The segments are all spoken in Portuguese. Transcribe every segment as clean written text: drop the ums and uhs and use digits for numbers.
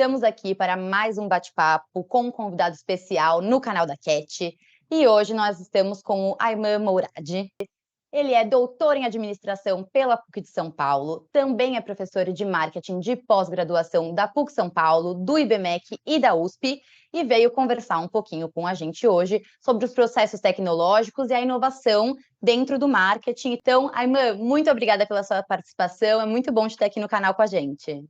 estamos aqui para mais um bate-papo com um convidado especial no canal da Cat. E hoje nós estamos com o Ayman Mourad. Ele é doutor em administração pela PUC de São Paulo, também é professor de marketing de pós-graduação da PUC São Paulo, do IBMEC e da USP, e veio conversar um pouquinho com a gente hoje sobre os processos tecnológicos e a inovação dentro do marketing. Então, Ayman, muito obrigada pela sua participação, é muito bom te ter aqui no canal com a gente.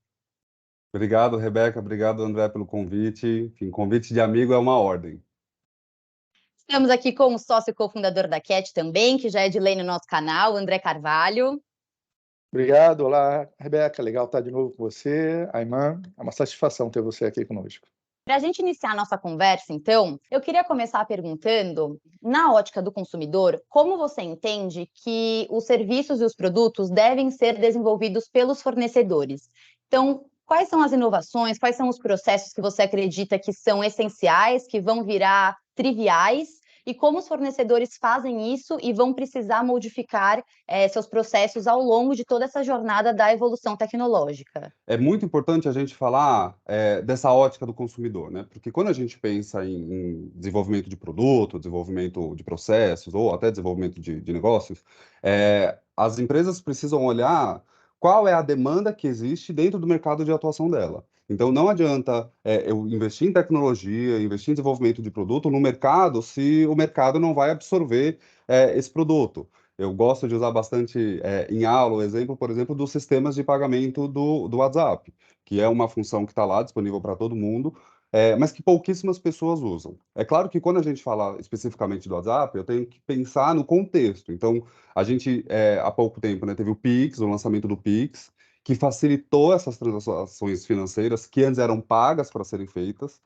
Obrigado, Rebeca. Obrigado, André, pelo convite. Enfim, convite de amigo é uma ordem. Estamos aqui com o sócio e cofundador da Cat também, que já é de lei no nosso canal, André Carvalho. Obrigado, olá, Rebeca, legal estar de novo com você, Ayman, é uma satisfação ter você aqui conosco. Para a gente iniciar a nossa conversa, então, eu queria começar perguntando, na ótica do consumidor, como você entende que os serviços e os produtos devem ser desenvolvidos pelos fornecedores? Então, quais são as inovações, quais são os processos que você acredita que são essenciais, que vão virar triviais, e como os fornecedores fazem isso e vão precisar modificar seus processos ao longo de toda essa jornada da evolução tecnológica? É muito importante a gente falar dessa ótica do consumidor, né? Porque quando a gente pensa em desenvolvimento de produto, desenvolvimento de processos ou até desenvolvimento de negócios, as empresas precisam olhar qual é a demanda que existe dentro do mercado de atuação dela. Então, não adianta eu investir em tecnologia, investir em desenvolvimento de produto no mercado se o mercado não vai absorver esse produto. Eu gosto de usar bastante em aula o exemplo, por exemplo, dos sistemas de pagamento do WhatsApp, que é uma função que está lá disponível para todo mundo, mas que pouquíssimas pessoas usam. É claro que quando a gente fala especificamente do WhatsApp, eu tenho que pensar no contexto. Então, a gente, há pouco tempo, né, teve o Pix, o lançamento do Pix, que facilitou essas transações financeiras que antes eram pagas para serem feitas.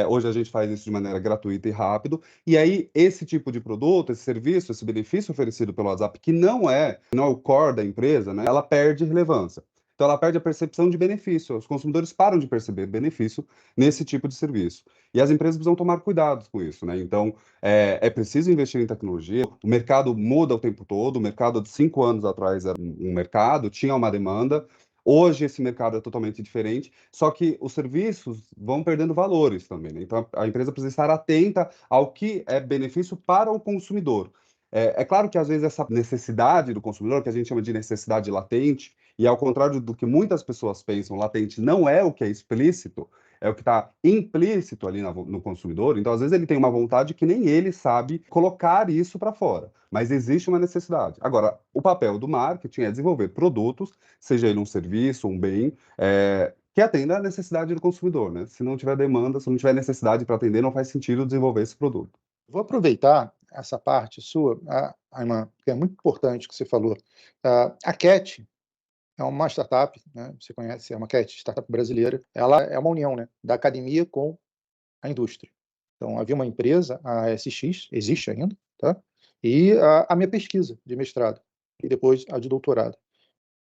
Hoje a gente faz isso de maneira gratuita e rápido. E aí, esse tipo de produto, esse serviço, esse benefício oferecido pelo WhatsApp, que não é o core da empresa, né, ela perde relevância. Então, ela perde a percepção de benefício. Os consumidores param de perceber benefício nesse tipo de serviço. E as empresas precisam tomar cuidado com isso, né? Então, é preciso investir em tecnologia. O mercado muda o tempo todo. O mercado de 5 anos atrás era um mercado, tinha uma demanda. Hoje esse mercado é totalmente diferente, só que os serviços vão perdendo valores também, né? Então a empresa precisa estar atenta ao que é benefício para o consumidor. É claro que às vezes essa necessidade do consumidor, que a gente chama de necessidade latente, e ao contrário do que muitas pessoas pensam, latente não é o que é explícito, é o que está implícito ali no consumidor. Então, às vezes, ele tem uma vontade que nem ele sabe colocar isso para fora, mas existe uma necessidade. Agora, o papel do marketing é desenvolver produtos, seja ele um serviço, um bem, que atenda à necessidade do consumidor, né? Se não tiver demanda, se não tiver necessidade para atender, não faz sentido desenvolver esse produto. Vou aproveitar essa parte sua, Ayman, que é muito importante que você falou. A Cat é uma startup, né? Você conhece, é uma Cat, startup brasileira. Ela é uma união, né, da academia com a indústria. Então, havia uma empresa, a SX, existe ainda, tá? E a minha pesquisa de mestrado, e depois a de doutorado.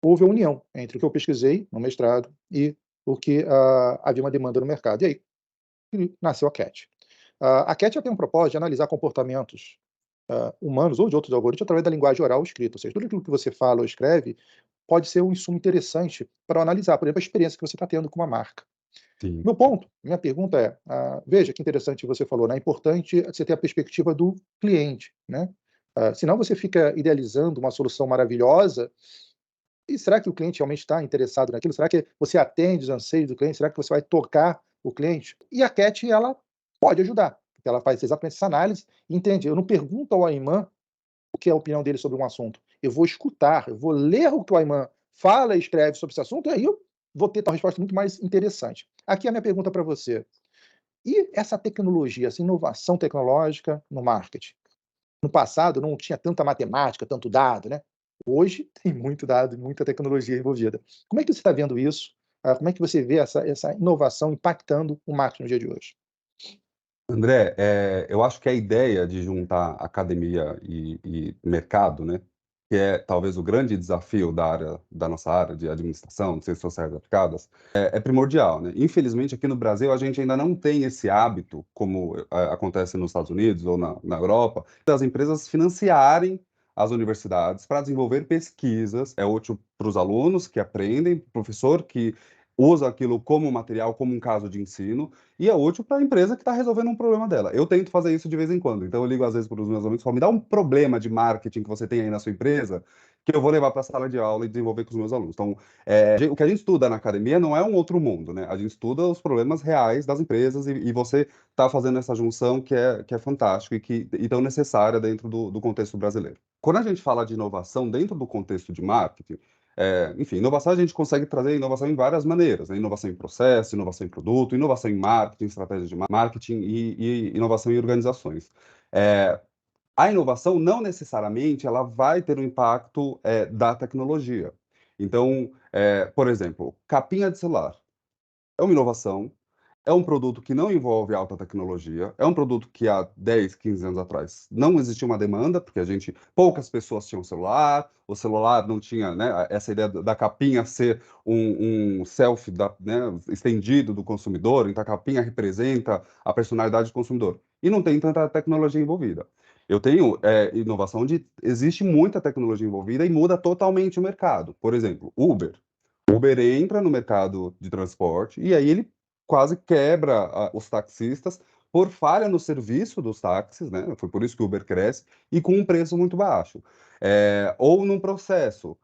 Houve a união entre o que eu pesquisei no mestrado e o que havia uma demanda no mercado. E aí nasceu a Cat. A Cat já tem um propósito de analisar comportamentos humanos ou de outros algoritmos através da linguagem oral ou escrita. Ou seja, tudo aquilo que você fala ou escreve pode ser um insumo interessante para analisar, por exemplo, a experiência que você está tendo com uma marca. Sim. Meu ponto, minha pergunta é, veja que interessante você falou, né? É importante você ter a perspectiva do cliente, né? Senão você fica idealizando uma solução maravilhosa. E será que o cliente realmente está interessado naquilo? Será que você atende os anseios do cliente? Será que você vai tocar o cliente? E a Cat, ela pode ajudar, porque ela faz exatamente essa análise e entende. Eu não pergunto ao Ayman o que é a opinião dele sobre um assunto. Eu vou escutar, eu vou ler o que o Ayman fala e escreve sobre esse assunto, e aí eu vou ter uma resposta muito mais interessante. Aqui é a minha pergunta para você. E essa tecnologia, essa inovação tecnológica no marketing? No passado não tinha tanta matemática, tanto dado, né? Hoje tem muito dado, muita tecnologia envolvida. Como é que você está vendo isso? Como é que você vê essa inovação impactando o marketing no dia de hoje? André, eu acho que a ideia de juntar academia e mercado, né, que é talvez o grande desafio da nossa área de administração, de ciências sociais aplicadas, é primordial, né? Infelizmente, aqui no Brasil, a gente ainda não tem esse hábito, como acontece nos Estados Unidos ou na Europa, das empresas financiarem as universidades para desenvolver pesquisas. É útil para os alunos que aprendem, para o professor que usa aquilo como material, como um caso de ensino, e é útil para a empresa que está resolvendo um problema dela. Eu tento fazer isso de vez em quando. Então, eu ligo às vezes para os meus amigos e falo, me dá um problema de marketing que você tem aí na sua empresa, que eu vou levar para a sala de aula e desenvolver com os meus alunos. Então, o que a gente estuda na academia não é um outro mundo, né? A gente estuda os problemas reais das empresas e você está fazendo essa junção que é fantástica e tão necessária dentro do contexto brasileiro. Quando a gente fala de inovação dentro do contexto de marketing, enfim, inovação a gente consegue trazer inovação em várias maneiras, né? Inovação em processo, inovação em produto, inovação em marketing, estratégia de marketing e inovação em organizações. É, a inovação não necessariamente ela vai ter um impacto da tecnologia. Então, por exemplo, capinha de celular é uma inovação, é um produto que não envolve alta tecnologia, é um produto que há 10, 15 anos atrás não existia uma demanda, porque poucas pessoas tinham celular, o celular não tinha, né, essa ideia da capinha ser um selfie né, estendido do consumidor, então a capinha representa a personalidade do consumidor. E não tem tanta tecnologia envolvida. Eu tenho inovação onde existe muita tecnologia envolvida e muda totalmente o mercado. Por exemplo, Uber. Uber entra no mercado de transporte e aí ele quase quebra os taxistas por falha no serviço dos táxis, né? Foi por isso que o Uber cresce e com um preço muito baixo. Ou num processo,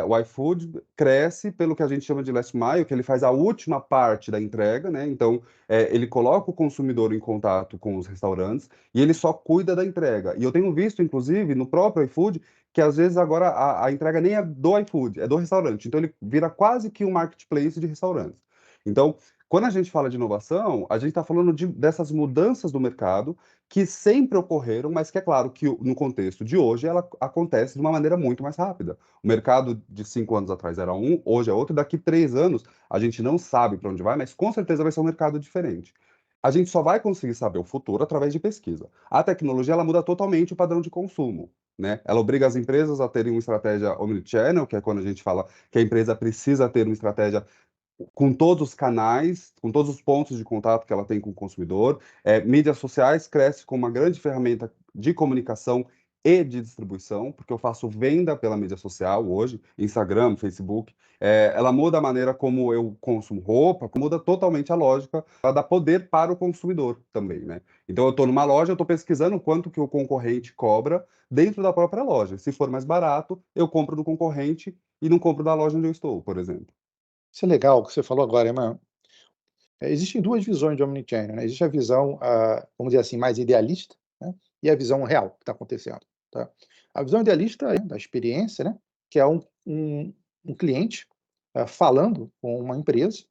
o iFood cresce pelo que a gente chama de last mile, que ele faz a última parte da entrega, né? Então, ele coloca o consumidor em contato com os restaurantes e ele só cuida da entrega. E eu tenho visto, inclusive, no próprio iFood, que às vezes agora a entrega nem é do iFood, é do restaurante. Então ele vira quase que um marketplace de restaurantes. Então, quando a gente fala de inovação, a gente está falando dessas mudanças do mercado que sempre ocorreram, mas que é claro que no contexto de hoje ela acontece de uma maneira muito mais rápida. O mercado de 5 anos atrás era um, hoje é outro, e daqui 3 anos a gente não sabe para onde vai, mas com certeza vai ser um mercado diferente. A gente só vai conseguir saber o futuro através de pesquisa. A tecnologia ela muda totalmente o padrão de consumo, né? Ela obriga as empresas a terem uma estratégia omnichannel, que é quando a gente fala que a empresa precisa ter uma estratégia com todos os canais, com todos os pontos de contato que ela tem com o consumidor. Mídias sociais cresce como uma grande ferramenta de comunicação e de distribuição, porque eu faço venda pela mídia social hoje, Instagram, Facebook. Ela muda a maneira como eu consumo roupa, muda totalmente a lógica, ela dá poder para o consumidor também, né? Então eu estou numa loja, eu estou pesquisando quanto que o concorrente cobra dentro da própria loja. Se for mais barato, eu compro do concorrente e não compro da loja onde eu estou, por exemplo. Isso é legal o que você falou agora, Eman. Existem duas visões de omnichannel, né? Existe a visão, vamos dizer assim, mais idealista, né? E a visão real que está acontecendo, tá? A visão idealista é da experiência, né? Que é um cliente falando com uma empresa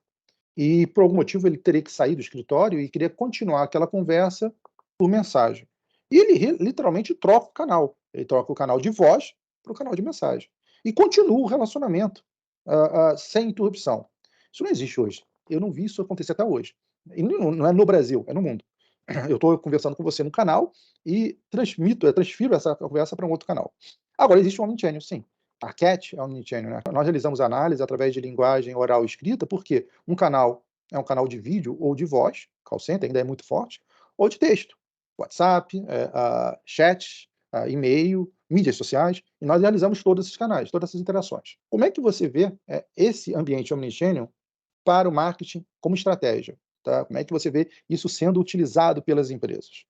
e, por algum motivo, ele teria que sair do escritório e queria continuar aquela conversa por mensagem. E ele literalmente troca o canal. Ele troca o canal de voz para o canal de mensagem. E continua o relacionamento sem interrupção. Isso não existe hoje. Eu não vi isso acontecer até hoje. E não é no Brasil, é no mundo. Eu estou conversando com você no canal e transfiro essa conversa para um outro canal. Agora, existe um omnichannel, sim. A CAT é omnichannel, né? Nós realizamos análise através de linguagem oral e escrita, porque um canal é um canal de vídeo ou de voz, call center ainda é muito forte, ou de texto, WhatsApp, chat, e-mail, mídias sociais, e nós realizamos todos esses canais, todas essas interações. Como é que você vê esse ambiente omnichannel para o marketing como estratégia? Tá? Como é que você vê isso sendo utilizado pelas empresas?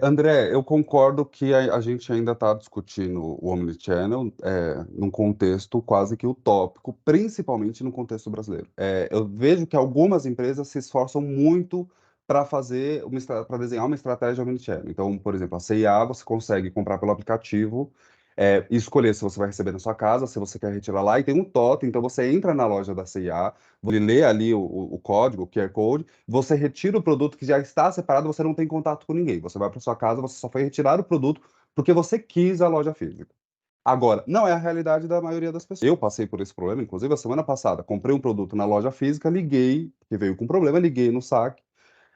André, eu concordo que a gente ainda está discutindo o Omnichannel num contexto quase que utópico, principalmente no contexto brasileiro. Eu vejo que algumas empresas se esforçam muito para para desenhar uma estratégia Omnichannel. Então, por exemplo, a C&A você consegue comprar pelo aplicativo e escolher se você vai receber na sua casa, se você quer retirar lá, e tem um totem, então você entra na loja da C&A, você lê ali o código, o QR Code, você retira o produto que já está separado, você não tem contato com ninguém. Você vai para sua casa, você só foi retirar o produto porque você quis a loja física. Agora, não é a realidade da maioria das pessoas. Eu passei por esse problema, inclusive a semana passada. Comprei um produto na loja física, liguei, que veio com problema, liguei no saque.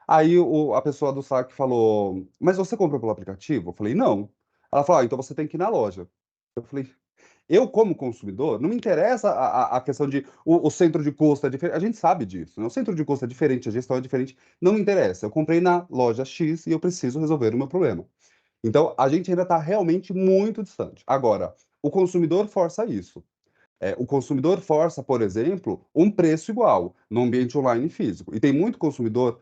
Aí a pessoa do saque falou: Mas você comprou pelo aplicativo? Eu falei: Não. Ela falou: Então você tem que ir na loja. Eu falei: Eu, como consumidor, não me interessa a questão de o centro de custo é diferente. A gente sabe disso, né? O centro de custo é diferente, a gestão é diferente. Não me interessa. Eu comprei na loja X e eu preciso resolver o meu problema. Então, a gente ainda está realmente muito distante. Agora, o consumidor força isso. O consumidor força, por exemplo, um preço igual no ambiente online e físico. E tem muito consumidor,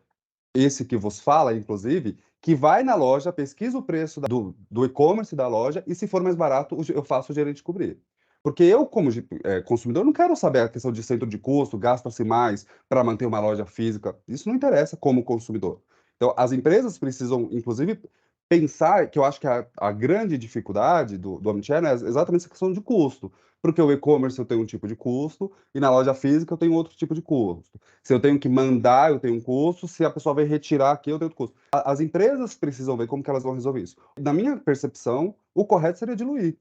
esse que vos fala, inclusive, que vai na loja, pesquisa o preço do e-commerce da loja e, se for mais barato, eu faço o gerente cobrir. Porque eu, como consumidor, não quero saber a questão de centro de custo, gasta-se mais para manter uma loja física. Isso não interessa como consumidor. Então, as empresas precisam, inclusive, pensar, que eu acho que a grande dificuldade do Omnichannel é exatamente essa questão de custo. Porque o e-commerce eu tenho um tipo de custo e na loja física eu tenho outro tipo de custo. Se eu tenho que mandar, eu tenho um custo. Se a pessoa vai retirar aqui, eu tenho outro custo. As empresas precisam ver como que elas vão resolver isso. Na minha percepção, o correto seria diluir,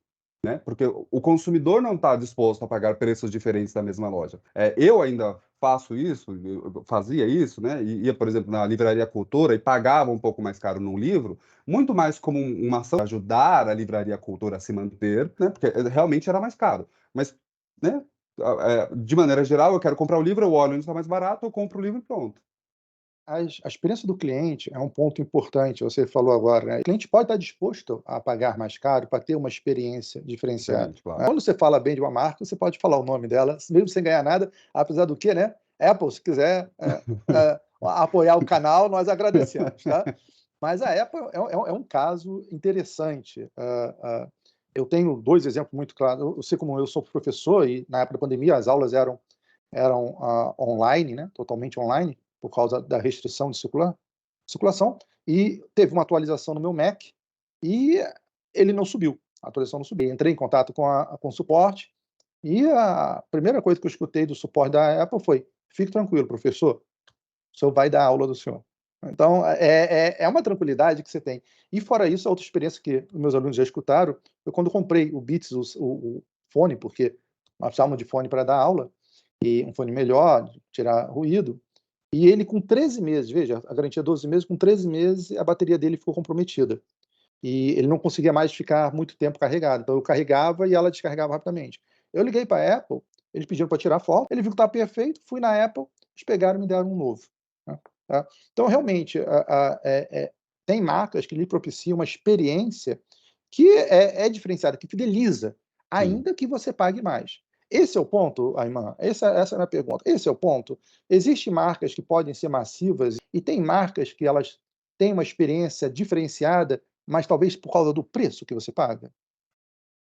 né? Porque o consumidor não está disposto a pagar preços diferentes da mesma loja. Eu ainda faço isso, eu fazia isso, né? E ia, por exemplo, na Livraria Cultura e pagava um pouco mais caro num livro, muito mais como uma ação de ajudar a Livraria Cultura a se manter, né? Porque realmente era mais caro. Mas, né? De maneira geral, eu quero comprar o livro, eu olho onde está mais barato, eu compro o livro e pronto. A experiência do cliente é um ponto importante, você falou agora, né? O cliente pode estar disposto a pagar mais caro para ter uma experiência diferenciada, Diferente, claro. né? Quando você fala bem de uma marca, você pode falar o nome dela, mesmo sem ganhar nada, apesar do que, né? Apple, se quiser apoiar o canal, nós agradecemos, tá? Mas a Apple é um caso interessante. Eu tenho 2 exemplos muito claros. Eu sei como eu sou professor e na época da pandemia as aulas eram online, né, totalmente online, por causa da restrição de circulação, e teve uma atualização no meu Mac e ele não subiu, a atualização não subiu. Entrei em contato com o suporte e a primeira coisa que eu escutei do suporte da Apple foi: "Fique tranquilo, professor, o senhor vai dar a aula do senhor". Então, é uma tranquilidade que você tem. E fora isso, a outra experiência que os meus alunos já escutaram, foi quando eu comprei o Beats, o fone, porque nós precisávamos de fone para dar aula, e um fone melhor, de tirar ruído, e ele com 13 meses, veja, a garantia é 12 meses, com 13 meses a bateria dele ficou comprometida. E ele não conseguia mais ficar muito tempo carregado, então eu carregava e ela descarregava rapidamente. Eu liguei para a Apple, eles pediram para tirar foto, ele viu que estava perfeito, fui na Apple, eles pegaram e me deram um novo, né, tá. Então realmente, tem marcas que lhe propiciam uma experiência que é diferenciada, que fideliza, Sim. ainda que você pague mais. Esse é o ponto, Ayman? Essa é a minha pergunta. Esse é o ponto? Existem marcas que podem ser massivas e tem marcas que elas têm uma experiência diferenciada, mas talvez por causa do preço que você paga?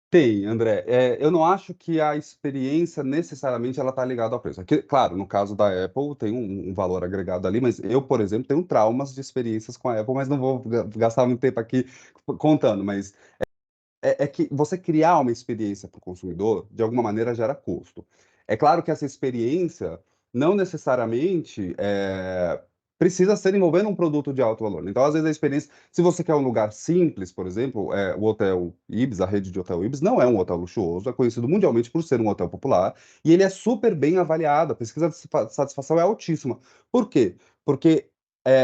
Tem, André. Eu não acho que a experiência necessariamente ela está ligada ao preço. Aqui, claro, no caso da Apple tem um valor agregado ali, mas eu, por exemplo, tenho traumas de experiências com a Apple, mas não vou gastar muito tempo aqui contando. Mas é que você criar uma experiência para o consumidor, de alguma maneira, gera custo. É claro que essa experiência não necessariamente precisa ser envolvendo um produto de alto valor. Então, às vezes, a experiência, se você quer um lugar simples, por exemplo, o Hotel Ibis, a rede de Hotel Ibis, não é um hotel luxuoso, é conhecido mundialmente por ser um hotel popular, e ele é super bem avaliado, a pesquisa de satisfação é altíssima. Por quê? Porque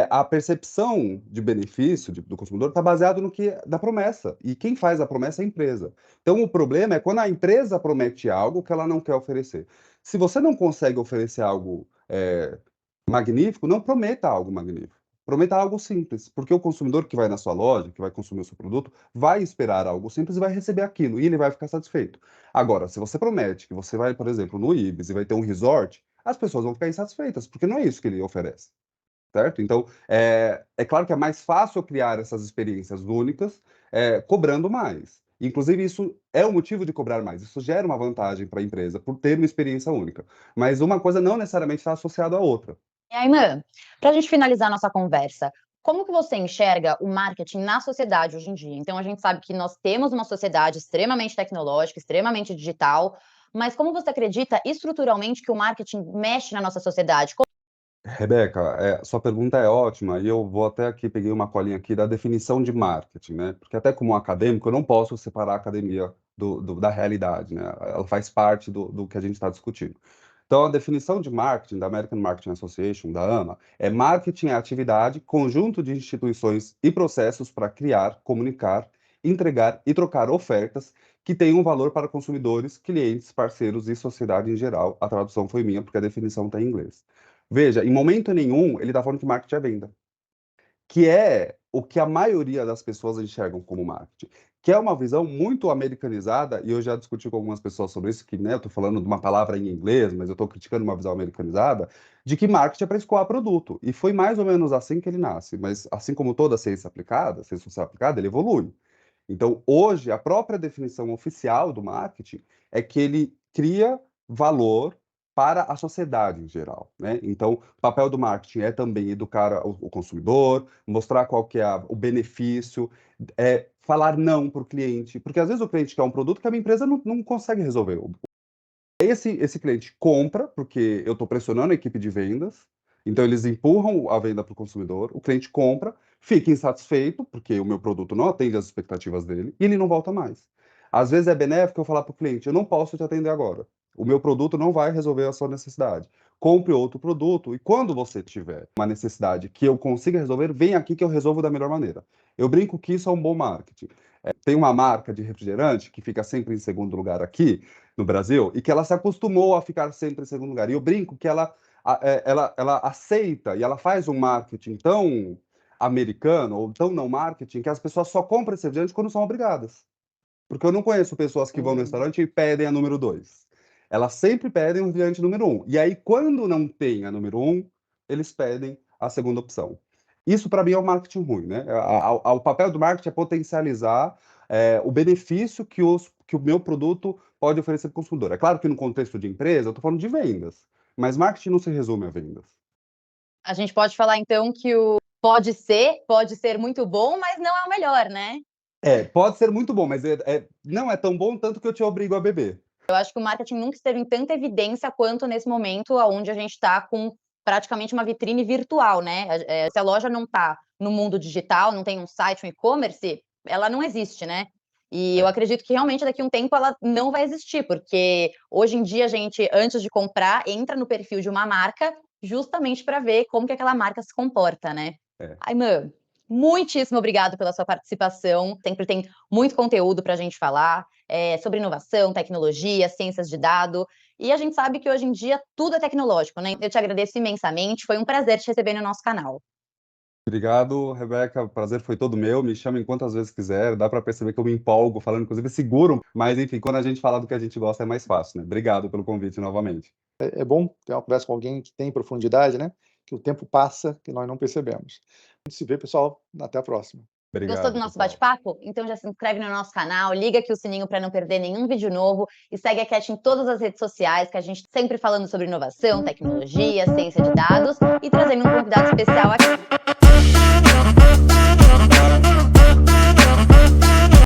a percepção de benefício do consumidor está baseado no que da promessa. E quem faz a promessa é a empresa. Então, o problema é quando a empresa promete algo que ela não quer oferecer. Se você não consegue oferecer algo magnífico, não prometa algo magnífico. Prometa algo simples, porque o consumidor que vai na sua loja, que vai consumir o seu produto, vai esperar algo simples e vai receber aquilo, e ele vai ficar satisfeito. Agora, se você promete que você vai, por exemplo, no Ibis e vai ter um resort, as pessoas vão ficar insatisfeitas, porque não é isso que ele oferece. Certo? Então, é claro que é mais fácil criar essas experiências únicas, cobrando mais. Inclusive, isso é o motivo de cobrar mais. Isso gera uma vantagem para a empresa por ter uma experiência única. Mas uma coisa não necessariamente está associada à outra. E aí, Ayman, para a gente finalizar nossa conversa, como que você enxerga o marketing na sociedade hoje em dia? Então, a gente sabe que nós temos uma sociedade extremamente tecnológica, extremamente digital, mas como você acredita estruturalmente que o marketing mexe na nossa sociedade? Rebeca, sua pergunta é ótima e eu vou até aqui, peguei uma colinha aqui da definição de marketing, né? Porque até como acadêmico eu não posso separar a academia da realidade, né? Ela faz parte do que a gente está discutindo. Então, a definição de marketing da American Marketing Association, da AMA, marketing é atividade, conjunto de instituições e processos para criar, comunicar, entregar e trocar ofertas que tenham valor para consumidores, clientes, parceiros e sociedade em geral. A tradução foi minha, porque a definição está em inglês. Veja, em momento nenhum ele está falando que marketing é venda, que é o que a maioria das pessoas enxergam como marketing, que é uma visão muito americanizada, e eu já discuti com algumas pessoas sobre isso, que, né, eu estou falando de uma palavra em inglês, mas eu estou criticando uma visão americanizada, de que marketing é para escoar produto. E foi mais ou menos assim que ele nasce. Mas assim como toda ciência aplicada, ciência social aplicada, ele evolui. Então, hoje, a própria definição oficial do marketing é que ele cria valor para a sociedade em geral, né? Então, o papel do marketing é também educar o consumidor, mostrar qual que é o benefício, falar não para o cliente, porque às vezes o cliente quer um produto que a minha empresa não consegue resolver. Esse cliente compra, porque eu estou pressionando a equipe de vendas, então eles empurram a venda para o consumidor, o cliente compra, fica insatisfeito, porque o meu produto não atende às expectativas dele, e ele não volta mais. Às vezes é benéfico eu falar para o cliente, eu não posso te atender agora, o meu produto não vai resolver a sua necessidade. Compre outro produto, e quando você tiver uma necessidade que eu consiga resolver, vem aqui que eu resolvo da melhor maneira. Eu brinco que isso é um bom marketing. Tem uma marca de refrigerante que fica sempre em segundo lugar aqui, no Brasil, e que ela se acostumou a ficar sempre em segundo lugar. E eu brinco que ela aceita e ela faz um marketing tão americano ou tão não marketing que as pessoas só compram esse refrigerante quando são obrigadas. Porque eu não conheço pessoas que vão no restaurante e pedem a número 2. Elas sempre pedem o refrigerante número 1. E aí, quando não tem a número 1, eles pedem a segunda opção. Isso, para mim, é o marketing ruim, né? O papel do marketing é potencializar o benefício que o meu produto pode oferecer para o consumidor. É claro que no contexto de empresa, eu estou falando de vendas, mas marketing não se resume a vendas. A gente pode falar, então, que o pode ser muito bom, mas não é o melhor, né? Pode ser muito bom, mas não é tão bom tanto que eu te obrigo a beber. Eu acho que o marketing nunca esteve em tanta evidência quanto nesse momento onde a gente está com praticamente uma vitrine virtual, né? Se a loja não está no mundo digital, não tem um site, um e-commerce, ela não existe, né? E eu acredito que realmente daqui a um tempo ela não vai existir, porque hoje em dia a gente, antes de comprar, entra no perfil de uma marca justamente para ver como que aquela marca se comporta, né? Ayman, muitíssimo obrigado pela sua participação. Sempre tem muito conteúdo para a gente falar sobre inovação, tecnologia, ciências de dado. E a gente sabe que hoje em dia tudo é tecnológico, né? Eu te agradeço imensamente. Foi um prazer te receber no nosso canal. Obrigado, Rebeca. O prazer foi todo meu. Me chame quantas vezes quiser. Dá para perceber que eu me empolgo falando, inclusive seguro. Mas, enfim, quando a gente fala do que a gente gosta é mais fácil, né? Obrigado pelo convite novamente. É bom ter uma conversa com alguém que tem profundidade, né? Que o tempo passa que nós não percebemos. A gente se vê, pessoal. Até a próxima. Gostou do Obrigado, nosso pessoal. bate-papo? Então já se inscreve no nosso canal, liga aqui o sininho para não perder nenhum vídeo novo e segue a Cat em todas as redes sociais, que a gente sempre falando sobre inovação, tecnologia, ciência de dados e trazendo um convidado especial aqui.